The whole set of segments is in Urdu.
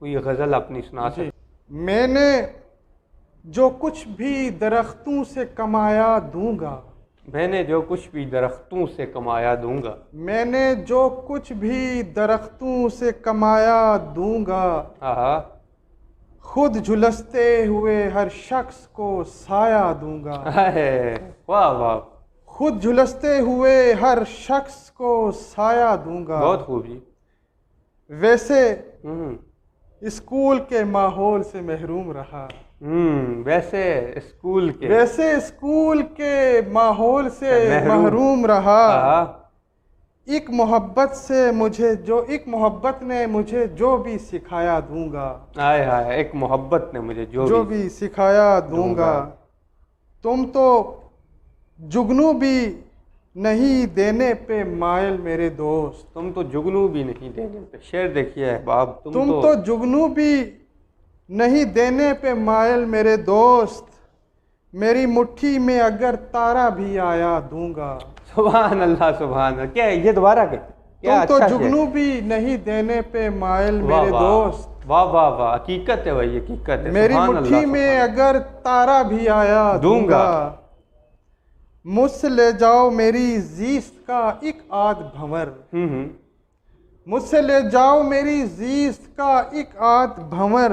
کوئی غزل اپنی سنا جی، سکتے؟ میں نے جو کچھ بھی درختوں سے کمایا دوں گا، میں نے جو کچھ بھی درختوں سے کمایا دوں گا، میں نے جو کچھ بھی درختوں سے کمایا دوں گا، آہا، خود جھلستے ہوئے ہر شخص کو سایہ دوں گا، ہے، واہ واہ، خود جھلستے ہوئے ہر شخص کو سایہ دوں گا۔ بہت خوب جی۔ ویسے ہوں اسکول کے ماحول سے محروم رہا، ویسے اسکول کے ویسے اسکول کے ماحول سے محروم محروم رہا، آہا، ایک محبت نے مجھے جو بھی سکھایا دوں گا، ہائے ہائے، ایک محبت نے مجھے جو بھی سکھایا دوں گا۔ تم تو جگنو بھی نہیں دینے پہ مائل میرے دوست، تم تو جگنو بھی نہیں دینے پہ، شعر دیکھیے احباب، تم تو جگنو بھی نہیں دینے پہ مائل میرے دوست، میری مٹھی میں اگر تارا بھی آیا دوں گا۔ سبحان اللہ سبحان اللہ، کیا ہے یہ دوبارہ کہ کیا تم تو اچھا شعر۔ جگنو بھی نہیں دینے پہ مائل واہ میرے واہ، دوست، واہ واہ واہ، حقیقت ہے بھائی، حقیقت ہے، میری سبحان مٹھی اللہ میں سبحان اگر تارا بھی آیا دوں گا، مجھ سے لے جاؤ میری زیست کا ایک آدھ بھنور، اللہ۔ مجھ سے لے جاؤ میری زیست کا ایک آدھ بھنور،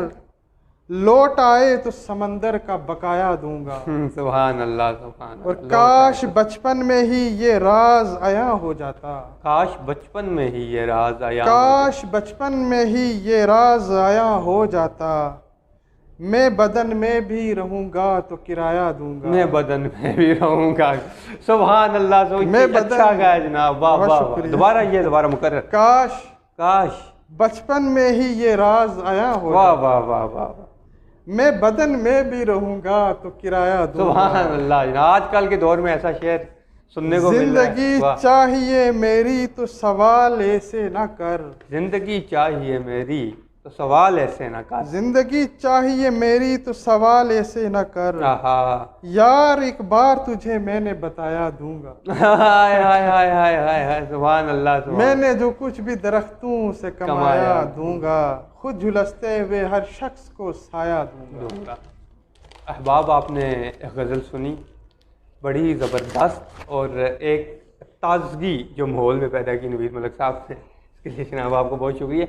لوٹ آئے تو سمندر کا بقایا دوں گا۔ سبحان اللہ سبحان اور اللہ، کاش بچپن میں ہی یہ راز عیاں ہو جاتا، کاش بچپن میں ہی یہ راز آیا، کاش بچپن میں ہی یہ راز عیاں ہو جاتا، میں بدن میں بھی رہوں گا تو کرایہ دوں گا، میں بدن میں بھی رہوں گا۔ سبحان اللہ، میں بدن، اچھا گایا جناب، واہ بہت واہ واہ، شکریہ۔ دوبارہ مکرر، کاش کاش، بچپن میں ہی یہ راز عیاں ہو واہ جاتا، واہ واہ واہ، میں بدن میں بھی رہوں گا تو کرایہ دوں گا۔ سبحان اللہ جناب، آج کل کے دور میں ایسا شعر سننے کو مل رہا ہے، زندگی واہ۔ چاہیے میری تو سوال ایسے نہ کر، زندگی چاہیے میری تو سوال ایسے نہ کر، زندگی چاہیے میری تو سوال ایسے نہ کر، آہا، یار ایک بار تجھے میں نے بتایا دوں گا، ہائے ہائے ہائے ہائے ہائے ہائے، سبحان اللہ سبحان میں نے جو کچھ بھی درختوں سے کمایا کمایا دوں گا، خود جھلستے ہوئے ہر شخص کو سایہ دوں گا۔ احباب، آپ نے ایک غزل سنی، بڑی زبردست اور ایک تازگی جو ماحول میں پیدا کی نوید ملک صاحب نے، اس کے لیے جناب آپ کو بہت شکریہ۔